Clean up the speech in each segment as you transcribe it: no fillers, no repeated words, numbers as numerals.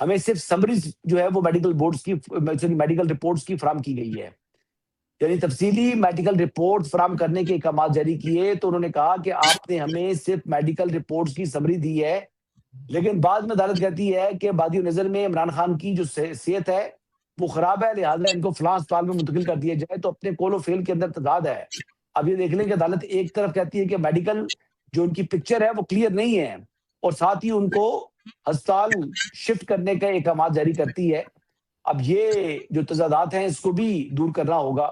ہمیں صرف سمریز جو ہے وہ میڈیکل بورڈز کی میڈیکل رپورٹس کی فراہم کی گئی ہے، یعنی تفصیلی میڈیکل رپورٹ فراہم کرنے کے احکامات جاری کیے. تو انہوں نے کہا کہ آپ نے ہمیں صرف میڈیکل رپورٹس کی سمری دی ہے، لیکن بعد میں عدالت کہتی ہے کہ بادی نظر میں عمران خان کی جو صحت ہے وہ خراب ہے، لہٰذا ان کو فلاں اسپتال میں منتقل کر دیا جائے. تو اپنے کول و فیل کے اندر تضاد ہے. اب یہ دیکھ لیں کہ عدالت ایک طرف کہتی ہے کہ میڈیکل جو ان کی پکچر ہے وہ کلیئر نہیں ہے، اور ساتھ ہی ان کو ہسپتال شفٹ کرنے کا احکامات جاری کرتی ہے. اب یہ جو تضادات ہیں اس کو بھی دور کرنا ہوگا.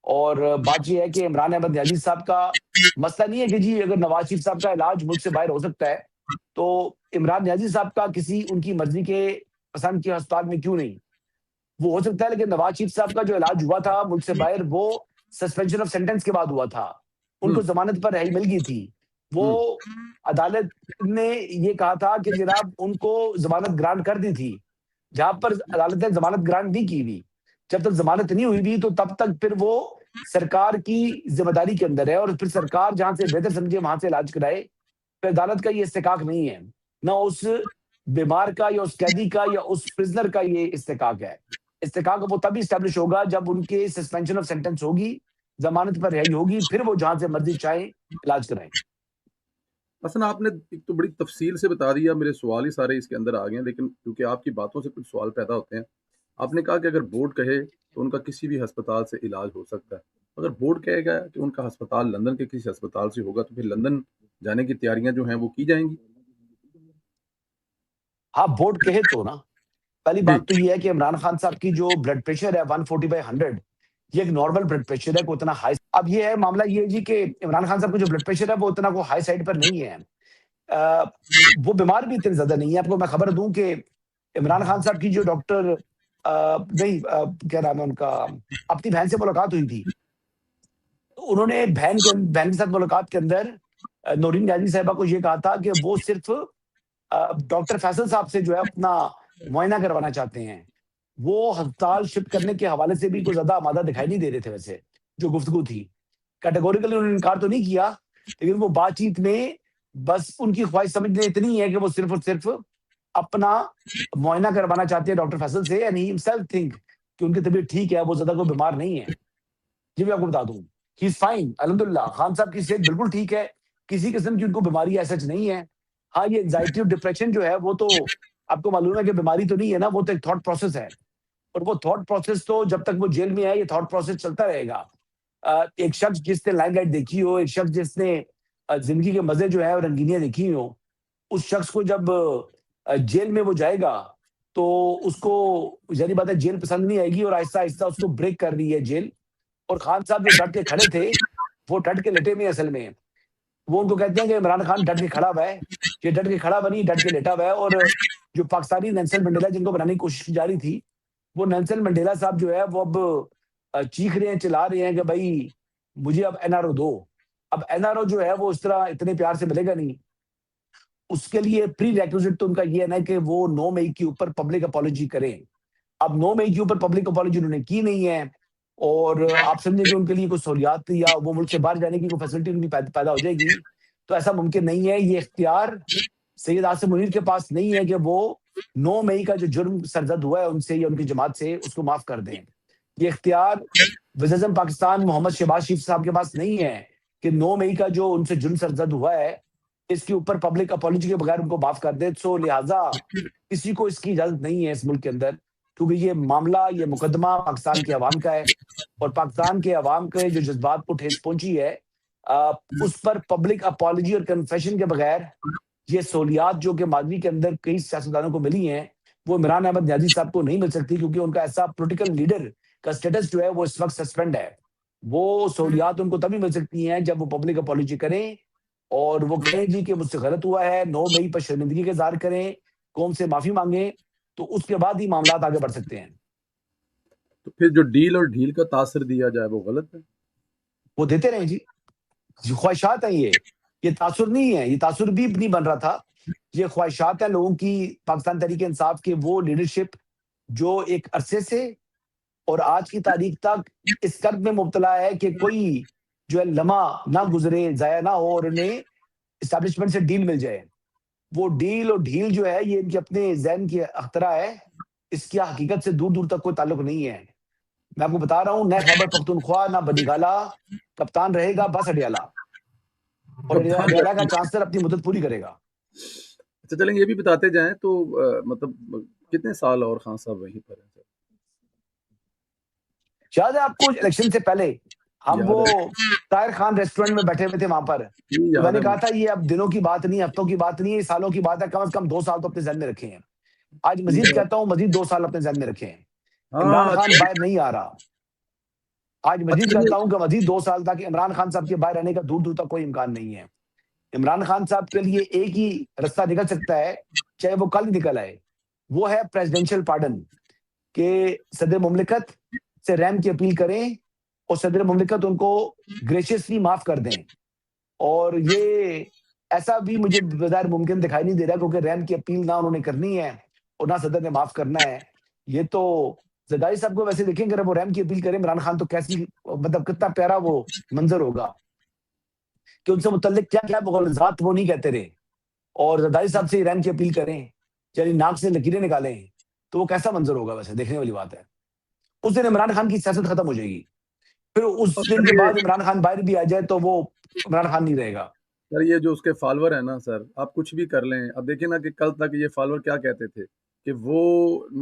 اور بات یہ ہے کہ عمران احمد نیازی صاحب کا مسئلہ نہیں ہے کہ جی اگر نواز شریف صاحب کا علاج ملک سے باہر ہو سکتا ہے تو عمران نیازی صاحب کا کسی ان کی مرضی کے پسند کے ہسپتال میں کیوں نہیں، وہ ہو سکتا ہے. لیکن نواز شریف صاحب کا جو علاج ہوا تھا ملک سے باہر وہ سسپینشن آف سینٹنس کے بعد ہوا تھا، ان کو ضمانت پر رہائی مل گئی تھی. وہ عدالت نے یہ کہا تھا کہ جناب ان کو ضمانت گرانٹ کر دی تھی، جہاں پر عدالت نے ضمانت گرانٹ نہیں کی ہوئی. جب تک ضمانت نہیں ہوئی بھی تو تب تک پھر وہ سرکار کی ذمہ داری کے اندر ہے، اور پھر سرکار جہاں سے بہتر سمجھے وہاں سے علاج کرائے. پھر عدالت کا یہ استحقاق نہیں ہے، نہ اس بیمار کا یا اس قیدی کا یا اس پرزنر کا یہ استحقاق ہے. استحقاق وہ تبھی اسٹیبلش ہوگا جب ان کے سسپینشن آف سینٹنس ہوگی، ضمانت پر رہائی ہوگی، پھر وہ جہاں سے مرضی چاہیں علاج کرائیں. حسن آپ نے ایک تو بڑی تفصیل سے بتا دیا، میرے سوال ہی سارے اس کے اندر آ گئے ہیں، لیکن کیونکہ آپ کی باتوں سے کچھ سوال پیدا ہوتے ہیں. آپ نے کہا کہ اگر بورڈ کہے تو ان کا کسی بھی ہسپتال سے علاج ہو سکتا ہے. اگر بورڈ کہے گا کہ ان کا ہسپتال لندن کے کسی ہسپتال سے ہوگا تو پھر لندن جانے کی تیاریاں جو ہیں وہ کی جائیں گی؟ ہاں بورڈ کہے تو نا، پہلی جی بات تو یہ ہے کہ عمران خان صاحب کی جو بلڈ پریشر ہے 140/100 یہ ایک نارمل بلڈ پریشر ہے، کوئی اتنا ہائی. اب یہ ہے معاملہ یہ ہے جی کہ عمران خان صاحب کا جو بلڈ پریشر ہے وہ اتنا کوئی ہائی سائڈ پر نہیں ہے. وہ بیمار بھی اتنے زیادہ نہیں ہے. آپ کو میں خبر دوں کہ عمران خان صاحب کی جو ڈاکٹر نہیں کیا نام ہے ان کا، اپنی بہن سے ملاقات ہوئی تھی، انہوں نے بہن کے ساتھ ملاقات کے اندر نورین نیازی صاحبہ کو یہ کہا تھا کہ وہ صرف ڈاکٹر فیصل صاحب سے جو ہے اپنا معائنہ کروانا چاہتے ہیں. وہ ہسپتال شفٹ کرنے کے حوالے سے بھی کوئی زیادہ آمادہ دکھائی نہیں دے رہے تھے. ویسے جو گفتگو تھی کیٹیگوریکلی انہوں نے انکار تو نہیں کیا، لیکن وہ بات چیت میں بس ان کی خواہش سمجھنے اتنی ہے کہ وہ صرف اور صرف اپنا معائنہ کروانا چاہتے ہیں ڈاکٹر فیصل سے، اینڈ ہی ہمسیلف تھنک کہ ان کی طبیعت ٹھیک ہے، وہ زیادہ کوئی بیمار نہیں ہے. یہ بھی آپ کو بتا دوں ہی از فائن الحمدللہ. خان صاحب کی صحت بالکل ٹھیک ہے، کسی قسم کی ان کو بیماری ایسا نہیں ہے. ہاں یہ انزائٹی اور ڈپریشن جو ہے وہ تو آپ کو معلوم ہے کہ بیماری تو نہیں ہے نا، وہ تو ایک تھاٹ پروسیس ہے، اور وہ تھاٹ پروسیس تو جب تک وہ جیل میں ہے یہ تھاٹ پروسیس چلتا رہے گا. ایک شخص جس نے لائم لائٹ دیکھی ہو، ایک شخص جس نے زندگی کے مزے جو ہے اور رنگینیاں دیکھی ہو، اس شخص کو جب جیل میں وہ جائے گا تو اس کو ظاہری بات ہے جیل پسند نہیں آئے گی، اور آہستہ آہستہ اس کو بریک کر رہی ہے جیل. اور خان صاحب جو ڈٹ کے کھڑے تھے وہ ڈٹ کے لیٹے میں اصل میں، وہ ان کو کہتے ہیں کہ عمران خان ڈٹ کے کھڑا ہوا ہے، یہ ڈٹ کے کھڑا بنی ڈٹ کے لیٹا ہوا ہے. اور جو پاکستانی نیلسن منڈیلا جن کو بنانے کی کوشش کی جا رہی تھی، وہ نیلسن منڈیلا صاحب جو ہے وہ اب چیخ رہے ہیں، چلا رہے ہیں کہ بھائی مجھے اب این آر او دو. اب این آر او جو ہے وہ اس طرح اتنے پیار سے ملے گا نہیں. اس کے لیے پری ریکوزٹ تو ان کا یہ ہے نا کہ وہ 9 مئی کے اوپر پبلک اپالوجی کریں. اب 9 مئی کے اوپر پبلک اپالوجی انہوں نے کی نہیں ہے، اور آپ سمجھیں کہ ان کے لیے کوئی سہولیات یا وہ ملک سے باہر جانے کی کوئی فیسلٹی ان کی پیدا ہو جائے گی، تو ایسا ممکن نہیں ہے. یہ اختیار سید آصف منیر کے پاس نہیں ہے کہ وہ 9 مئی کا جو جرم سرزد ہوا ہے ان سے یا ان کی جماعت سے اس کو معاف کر دیں. یہ اختیار وزیر اعظم پاکستان محمد شہباز شریف صاحب کے پاس نہیں ہے کہ 9 مئی کا جو ان سے جرم سرزد ہوا ہے اس کے اوپر پبلک اپالوجی کے بغیر ان کو معاف کر دے. سو لہٰذا کسی کو اس کی اجازت نہیں ہے اس ملک کے اندر، کیونکہ یہ معاملہ یہ مقدمہ پاکستان کے عوام کا ہے، اور پاکستان کے عوام کے جو جذبات کو ٹھیس پہنچی ہے اس پر پبلک اپالوجی اور کنفیشن کے بغیر یہ سہولیات جو کہ ماضی کے اندر کئی سیاستدانوں کو ملی ہیں وہ عمران احمد نیازی صاحب کو نہیں مل سکتی، کیونکہ ان کا ایسا پولیٹیکل لیڈر کا سٹیٹس جو ہے وہ اس وقت سسپینڈ ہے. وہ سہولیات ان کو تبھی مل سکتی ہیں جب وہ پبلک اپالوجی کریں اور وہ کہیں جی کہ مجھ سے غلط ہوا ہے، 9 مئی پر شرمندگی کا اظہار کریں، قوم سے معافی مانگیں، تو اس کے بعد ہی معاملات آگے بڑھ سکتے ہیں. تو پھر جو ڈیل اور ڈھیل کا تاثر دیا جائے وہ غلط ہے؟ وہ دیتے رہیں جی، خواہشات ہیں یہ تاثر نہیں ہے، یہ تاثر بھی نہیں بن رہا تھا. یہ خواہشات ہیں لوگوں کی پاکستان تحریک انصاف کے وہ لیڈرشپ جو ایک عرصے سے اور آج کی تاریخ تک اس قرض میں مبتلا ہے کہ کوئی جو ہے لمحہ نہ گزرے، ضائع نہ ہو اور انہیں اسٹیبلشمنٹ سے ڈیل مل جائے. وہ ڈیل اور ڈھیل جو ہے یہ ان کے اپنے ذہن کی اختراع ہے، اس کی حقیقت سے دور دور تک کوئی تعلق نہیں ہے. میں آپ کو بتا رہا ہوں، نہ خیبر پختونخوا نہ بنی گالہ کپتان رہے گا، بس اڈیالہ، اور کپتان اڈیالہ کا چانسلر اپنی مدت پوری کرے گا. اچھا چلیں یہ بھی بتاتے جائیں تو مطلب کتنے سال اور خان صاحب وہیں پر ہیں؟ یاد ہے آپ کو الیکشن سے پہلے ہم یاد وہ ہے طاہر خان ریسٹورینٹ میں بیٹھے ہوئے تھے وہاں پر، جی، تو میں یاد نے ہے کہا مجھے. تھا یہ اب دنوں کی بات نہیں، ہفتوں کی بات نہیں ہے، سالوں کی بات ہے، کم از کم 2 سال تو اپنے ذہن میں رکھے ہیں. آج مزید کہتا ہوں، مزید 2 سال اپنے ذہن میں رکھے ہیں. عمران ہاں خان اچھا باہر نہیں آ رہا. آج مزید اچھا کہتا ہوں کہ مزید 2 سال تک عمران خان صاحب کے باہر رہنے کا دور دور تک کوئی امکان نہیں ہے. عمران خان صاحب کے لیے ایک ہی رستہ نکل سکتا ہے، چاہے وہ کل نکل آئے، وہ ہے پریزیڈنشل پارڈن، کہ صدر مملکت سے رحم کی اپیل کریں اور صدر مملکت ان کو گریشیسلی معاف کر دیں. اور یہ ایسا بھی مجھے بظاہر ممکن دکھائی نہیں دے رہا، کیونکہ رحم کی اپیل نہ انہوں نے کرنی ہے اور نہ صدر نے معاف کرنا ہے. یہ تو زرداری صاحب کو ویسے دیکھیں، اگر وہ رحم کی اپیل کریں عمران خان تو کیسی، مطلب کتنا پیارا وہ منظر ہوگا کہ ان سے متعلق کیا کیا مغالطات وہ نہیں کہتے رہے. اور زرداری صاحب سے رحم کی اپیل کریں، یعنی ناک سے لکیریں نکالیں، تو وہ کیسا منظر ہوگا؟ ویسے دیکھنے والی بات ہے. اس دن عمران خان کی سیاست ختم ہو جائے گی. پھر اس دن کے سر بعد عمران خان باہر بھی آ جائے تو وہ عمران خان نہیں رہے گا. سر یہ جو اس کے فالوور ہیں نا سر، آپ کچھ بھی کر لیں، اب دیکھیں نا کہ کل تک یہ فالوور کیا کہتے تھے کہ وہ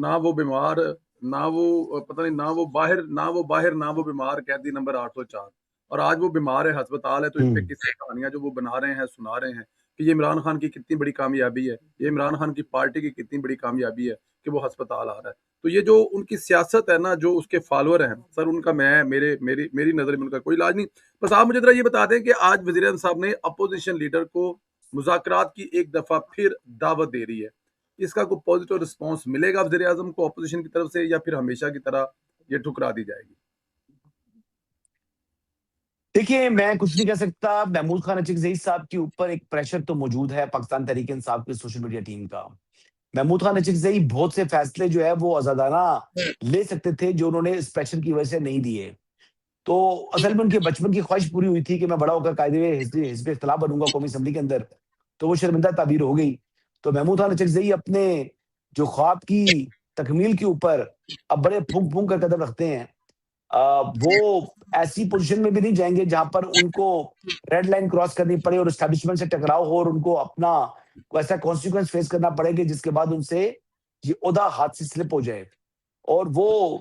نہ وہ بیمار، نہ وہ پتہ نہیں، نہ وہ بیمار قیدی نمبر 804، اور آج وہ بیمار ہے، ہسپتال ہے، تو اس پہ کس کہانیاں جو وہ بنا رہے ہیں، سنا رہے ہیں کہ یہ عمران خان کی کتنی بڑی کامیابی ہے، یہ عمران خان کی پارٹی کی کتنی بڑی کامیابی ہے کہ وہ ہسپتال آ رہا ہے. تو یہ جو ان کی سیاست ہے نا، جو اس کے فالوور ہیں سر، ان کا میری نظر میں ان کا کوئی علاج نہیں. بس آپ مجھے ذرا یہ بتا دیں کہ آج وزیر اعظم صاحب نے اپوزیشن لیڈر کو مذاکرات کی ایک دفعہ پھر دعوت دے رہی ہے، اس کا کوئی پازیٹیو رسپانس ملے گا وزیر اعظم کو اپوزیشن کی طرف سے، یا پھر ہمیشہ کی طرح یہ ٹھکرا دی جائے گی؟ دیکھیے، میں کچھ نہیں کہہ سکتا. محمود خان اچکزئی صاحب کے اوپر ایک پریشر تو موجود ہے پاکستان تحریک انصاف کی سوشل میڈیا ٹیم کا. محمود خان اچکزئی بہت سے فیصلے جو ہے وہ آزادانہ لے سکتے تھے، جو انہوں نے اس پریشر کی وجہ سے نہیں دیے. تو اصل میں ان کے بچپن کی خواہش پوری ہوئی تھی کہ میں بڑا ہو کر قائد حزب اختلاف بنوں گا قومی اسمبلی کے اندر، تو وہ شرمندہ تعبیر ہو گئی. تو محمود خان اچکزئی اپنے جو خواب کی تکمیل کے اوپر اب بڑے پھونک پھونک کر قدم رکھتے ہیں. وہ ایسی پوزیشن میں بھی نہیں جائیں گے جہاں پر ان کو ریڈ لائن کراس کرنی پڑے اور اسٹیبلشمنٹ سے ٹکراؤ ہو اور ان کو اپنا ایسا کانسیکوینس فیس کرنا پڑے گا جس کے بعد ان سے یہ عہدہ ہاتھ سے سلپ ہو جائے. اور وہ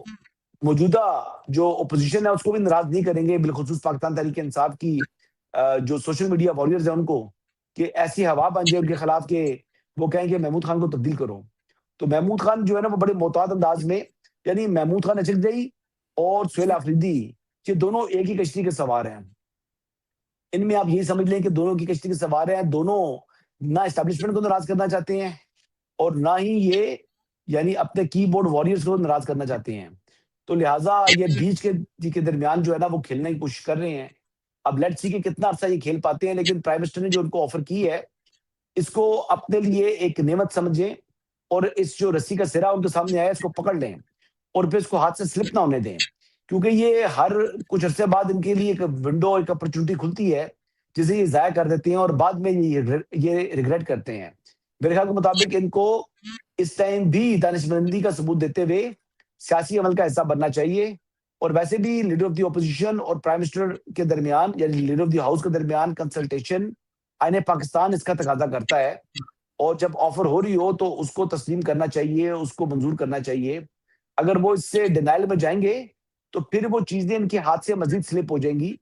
موجودہ جو اپوزیشن ہے اس کو بھی ناراض نہیں کریں گے، بالخصوص پاکستان تحریک انصاف کی جو سوشل میڈیا وارئرز ہیں ان کو، کہ ایسی ہوا بن جائے ان کے خلاف کہ وہ کہیں کہ محمود خان کو تبدیل کرو. تو محمود خان جو ہے نا وہ بڑے محتاط انداز میں، یعنی محمود خان اچکزئی اور سہیل آفریدی، یہ دونوں ایک ہی کشتی کے سوار ہیں. ان میں آپ یہی سمجھ لیں کہ دونوں کی کشتی کے سوار ہیں. دونوں نہ اسٹیبلشمنٹ کو ناراض کرنا چاہتے ہیں اور نہ ہی یہ یعنی اپنے کی بورڈ وارئرز کو ناراض کرنا چاہتے ہیں. تو لہٰذا یہ بیچ کے درمیان جو ہے نا وہ کھیلنے کی کوشش کر رہے ہیں. اب لیٹ سی کہ کتنا عرصہ یہ کھیل پاتے ہیں، لیکن پرائم منسٹر نے جو ان کو آفر کی ہے اس کو اپنے لیے ایک نعمت سمجھیں، اور اس جو رسی کا سرا ان کے سامنے آیا اس کو پکڑ لیں اور پھر اس کو ہاتھ سے سلپ نہ ہونے دیں. کیونکہ یہ ہر کچھ عرصے بعد ان کے لیے ایک ونڈو، ایک اپرچونٹی کھلتی ہے جسے یہ ضائع کر دیتے ہیں اور بعد میں یہ ریگریٹ کرتے ہیں. میرے خیال کے مطابق ان کو اس ٹائم بھی دانشمندی کا ثبوت دیتے ہوئے سیاسی عمل کا حصہ بننا چاہیے. اور ویسے بھی لیڈر آف دی اپوزیشن اور پرائم منسٹر کے درمیان، یعنی لیڈر آف دی ہاؤس کے درمیان کنسلٹیشن آئین پاکستان اس کا تقاضا کرتا ہے. اور جب آفر ہو رہی ہو تو اس کو تسلیم کرنا چاہیے، اس کو منظور کرنا چاہیے. اگر وہ اس سے ڈینائل میں جائیں گے تو پھر وہ چیزیں ان کے ہاتھ سے مزید سلپ ہو جائیں گی.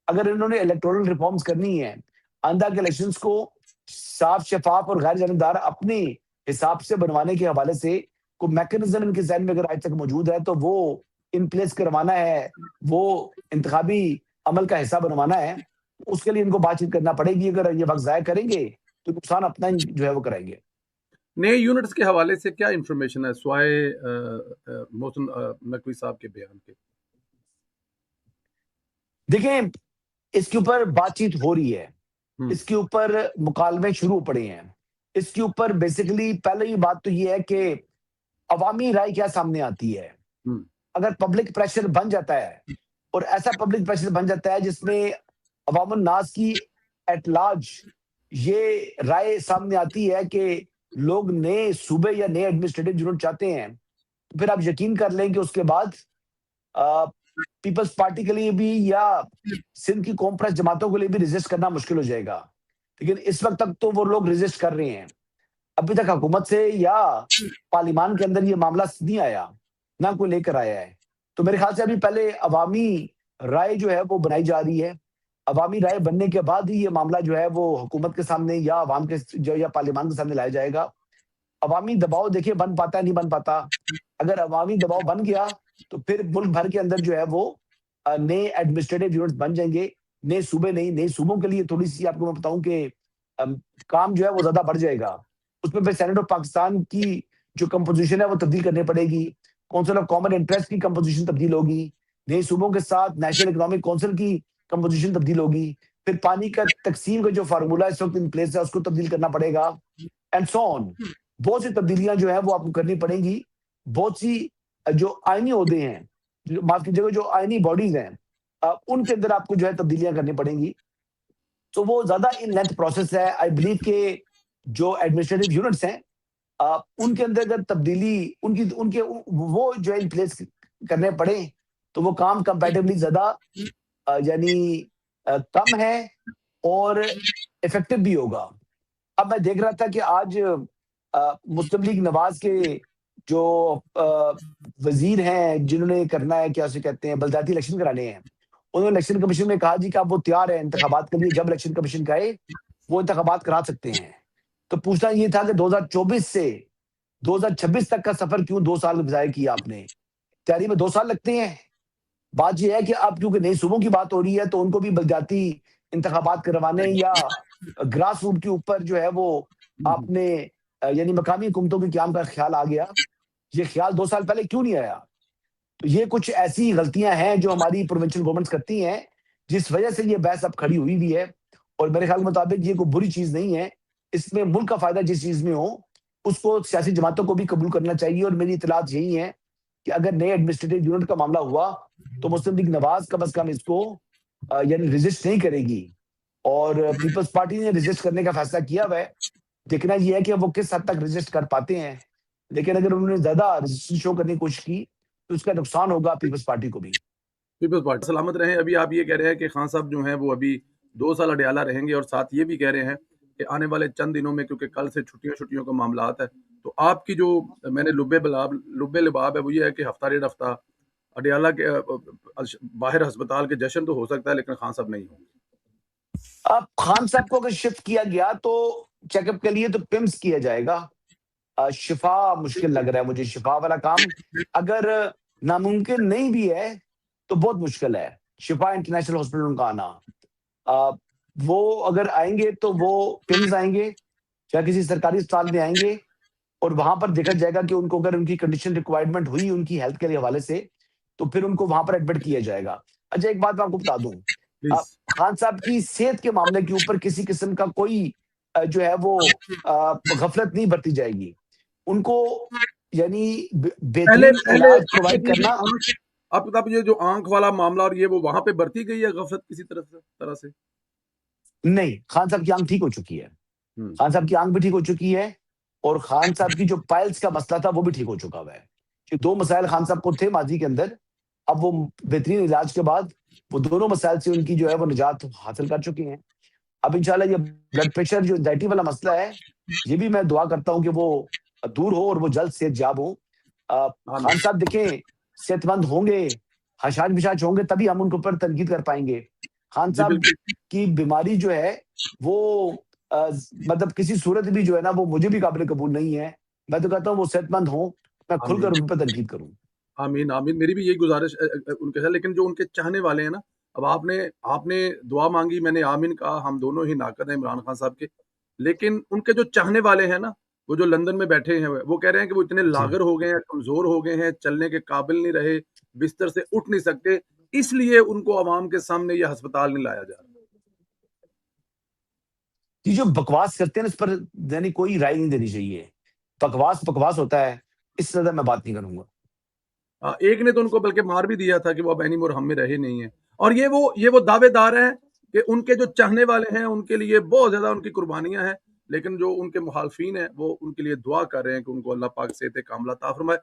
اگر انہوں نے الیکٹورل ریفارمز کرنی ہے، آئندہ کے الیکشنز کو صاف شفاف اور غیر جانبدار اپنے حساب سے بنوانے کے حوالے سے کوئی میکنزم ان کے ذہن میں اگر آج تک موجود ہے تو وہ ان پلیس کروانا ہے، وہ انتخابی عمل کا حصہ بنوانا ہے. اس کے لیے ان کو بات چیت کرنا پڑے گی. اگر یہ وقت ضائع کریں گے تو نقصان اپنا جو ہے وہ کرائیں گے. نئے یونٹس کے حوالے سے کیا انفارمیشن ہے سوائے محسن نقوی صاحب کے بیان کے؟ دیکھیں، اس کے اوپر بات چیت ہو رہی ہے، اس کے اوپر مکالمے شروع پڑے ہیں. اس کے اوپر بیسیکلی پہلے بات تو یہ ہے کہ عوامی رائے کیا سامنے آتی ہے. اگر پبلک پریشر بن جاتا ہے اور ایسا پبلک پریشر بن جاتا ہے جس میں عوام الناس کی ایٹ لارج یہ رائے سامنے آتی ہے کہ لوگ نئے صوبے یا نئے ایڈمنسٹریٹو یونٹ چاہتے ہیں، تو پھر آپ یقین کر لیں کہ اس کے بعد پیپلز پارٹی کے لیے بھی یا سندھ کی قوم پرست جماعتوں کے لیے بھی ریزسٹ کرنا مشکل ہو جائے گا. لیکن اس وقت تک تو وہ لوگ ریزسٹ کر رہے ہیں. ابھی تک حکومت سے یا پارلیمان کے اندر یہ معاملہ نہیں آیا، نہ کوئی لے کر آیا ہے. تو میرے خیال سے ابھی پہلے عوامی رائے جو ہے وہ بنائی جا رہی ہے. عوامی رائے بننے کے بعد ہی یہ معاملہ جو ہے وہ حکومت کے سامنے یا عوام کے یا پارلیمان کے سامنے لایا جائے گا. عوامی دباؤ دیکھیے بن پاتا ہے نہیں بن پاتا. اگر عوامی دباؤ بن گیا تو پھر ملک بھر کے اندر جو ہے وہ نئے ایڈمنسٹریٹو یونٹس بن جائیں گے. نئے صوبے نہیں، نئے صوبوں کے لیے تھوڑی سی آپ کو میں بتاؤں کہ کام جو ہے وہ زیادہ بڑھ جائے گا. اس میں پھر سینیٹ آف پاکستان کی جو کمپوزیشن ہے وہ تبدیل کرنی پڑے گی. کونسل آف کامن انٹرسٹ کی کمپوزیشن تبدیل ہوگی. نئے صوبوں کے ساتھ نیشنل اکنامک کونسل کی کمپوزیشن تبدیل ہوگی. پھر پانی کا تقسیم کا جو فارمولہ اس وقت ان پلیس ہے اس کو تبدیل کرنا پڑے گا. اینڈ سو آن. بہت سی تبدیلیاں جو ہیں وہ آپ کو کرنی پڑیں گی. بہت سی جو آئینی عہدے ہیں، معاف کیجیے گا، جو آئینی باڈیز ہیں، ان کے اندر آپ کو جو ہے تبدیلیاں کرنی پڑیں گی. تو وہ زیادہ ان لینتھ پروسیس ہے. آئی بلیو کہ جو ایڈمنسٹریٹو یونٹس ہیں ان کے اندر اگر تبدیلی ان کے وہ جو ان پلیس کرنے پڑے تو وہ کام کمپیٹیبلی زیادہ یعنی کم ہے اور افیکٹو بھی ہوگا. اب میں دیکھ رہا تھا کہ آج مسلم لیگ نواز کے جو وزیر ہیں جنہوں نے کرنا ہے، کیا اسے کہتے ہیں، بلدیاتی الیکشن کرانے ہیں، انہوں نے الیکشن کمیشن میں کہا جی کہ اب وہ تیار ہے انتخابات کے لیے. جب الیکشن کمیشن کہے وہ انتخابات کرا سکتے ہیں. تو پوچھنا یہ تھا کہ 2024 سے 2026 تک کا سفر کیوں 2 سال ضائع کیا آپ نے؟ تیاری میں 2 سال لگتے ہیں. بات یہ ہے کہ اب کیونکہ نئے صوبوں کی بات ہو رہی ہے تو ان کو بھی بلدیاتی انتخابات کروانے یا گراس روٹ کے اوپر جو ہے وہ آپ نے یعنی مقامی حکومتوں کے قیام کا خیال آ گیا. یہ خیال 2 سال پہلے کیوں نہیں آیا؟ تو یہ کچھ ایسی غلطیاں ہیں جو ہماری پروونشل گورنمنٹس کرتی ہیں جس وجہ سے یہ بحث اب کھڑی ہوئی بھی ہے. اور میرے خیال کے مطابق یہ کوئی بری چیز نہیں ہے. اس میں ملک کا فائدہ جس چیز میں ہو اس کو سیاسی جماعتوں کو بھی قبول کرنا چاہیے. اور میری اطلاعات یہی ہیں کہ اگر نئے ایڈمنسٹریٹو یونٹ کا معاملہ ہوا تو مسلم لیگ نواز کم از کم اس کو یعنی ریزسٹ نہیں کرے گی. اور پیپلز پارٹی نے ریزسٹ کرنے کا فیصلہ کیا ہوا ہے. دیکھنا یہ ہے کہ وہ کس حد تک ریزسٹ کر پاتے ہیں. لیکن اگر انہوں نے زیادہ ریزسٹنس شو کرنے کی کوشش کی تو اس کا نقصان ہوگا پیپلز پارٹی کو بھی. پیپلز پارٹی سلامت رہیں. ابھی آپ یہ کہہ رہے ہیں کہ خان صاحب جو ہیں وہ ابھی 2 سال اڈیالہ رہیں گے، اور ساتھ یہ بھی کہہ رہے ہیں کہ آنے والے چند دنوں میں، کیونکہ کل سے چھٹیوں کا معاملات ہے، تو آپ کی جو میں نے لبے لباب ہے وہ یہ ہے کہ ہفتہ ڈیڑھ ہفتہ اڈیالہ کے باہر ہسپتال کے جشن تو ہو سکتا ہے لیکن خان صاحب نہیں ہوں. اب خان صاحب کو اگر شفٹ کیا گیا تو چیک اپ کے لیے تو پمس کیا جائے گا. شفا مشکل لگ رہا ہے مجھے. شفا والا کام اگر ناممکن نہیں بھی ہے تو بہت مشکل ہے. شفا انٹرنیشنل ہاسپٹل کا آنا، وہ اگر آئیں گے تو وہ پمز آئیں گے یا کسی سرکاری اسپتال میں آئیں گے اور وہاں پر دیکھا جائے گا کہ ان کو اگر ان کی کنڈیشن ریکوائرمنٹ ہوئی ان کی ہیلتھ کے حوالے سے تو پھر ان کو وہاں پر ایڈمٹ کیا جائے گا. اچھا ایک بات میں آپ کو بتا دوں، پلیز. خان صاحب کی صحت کے معاملے کے اوپر کسی قسم کا کوئی جو ہے وہ غفلت نہیں برتی جائے گی. ان کو یعنی بہترین علاج پرووائڈ کرنا. اب یہ جو آنکھ والا معاملہ اور یہ وہ وہاں پہ برتی گئی ہے غفلت کسی طرح سے؟ نہیں، خان صاحب کی آنکھ ٹھیک ہو چکی ہے. خان صاحب کی آنکھ بھی ٹھیک ہو چکی ہے اور خان صاحب کی جو پائلز کا مسئلہ تھا وہ بھی ٹھیک ہو چکا ہوا ہے. یہ 2 مسائل خان صاحب کو تھے ماضی کے اندر. اب وہ بہترین علاج کے بعد وہ دونوں مسائل سے ان کی جو ہے وہ نجات حاصل کر چکے ہیں. اب انشاءاللہ یہ بلڈ پریشر جو انزائٹی والا مسئلہ ہے یہ بھی میں دعا کرتا ہوں کہ وہ دور ہو اور وہ جلد صحت یاب ہو. خان صاحب دیکھیں صحت مند ہوں گے، حشاش بشاش ہوں گے تبھی ہم ان کے اوپر تنقید کر پائیں گے. خان جی صاحب بالکل. کی بیماری جو ہے وہ مطلب کسی صورت بھی جو ہے نا وہ مجھے بھی قابل قبول نہیں ہے. میں تو کہتا ہوں وہ صحت مند ہوں، میں کھل کر ان پر تنقید کروں. آمین آمین. میری بھی یہی گزارش ان کے ساتھ. لیکن جو ان کے چاہنے والے ہیں نا، اب آپ نے دعا مانگی، میں نے آمین کہا. ہم دونوں ہی ناقد ہیں عمران خان صاحب کے. لیکن ان کے جو چاہنے والے ہیں نا، وہ جو لندن میں بیٹھے ہیں، وہ کہہ رہے ہیں کہ وہ اتنے لاغر ہو گئے ہیں، کمزور ہو گئے ہیں، چلنے کے قابل نہیں رہے، بستر سے اٹھ نہیں سکتے، اس لیے ان کو عوام کے سامنے یہ ہسپتال نہیں لایا جا رہا. یہ جو بکواس کرتے ہیں اس پر یعنی کوئی رائے نہیں دینی چاہیے. بکواس ہوتا ہے، اس سے زیادہ میں بات نہیں کروں گا. ایک نے تو ان کو بلکہ مار بھی دیا تھا کہ وہ اب اینی مور ہم میں رہے نہیں ہیں. اور یہ وہ دعوے دار ہیں کہ ان کے جو چاہنے والے ہیں ان کے لیے بہت زیادہ ان کی قربانیاں ہیں، لیکن جو ان کے مخالفین ہیں وہ ان کے لیے دعا کر رہے ہیں کہ ان کو اللہ پاک صحت کاملہ عطا فرمائے.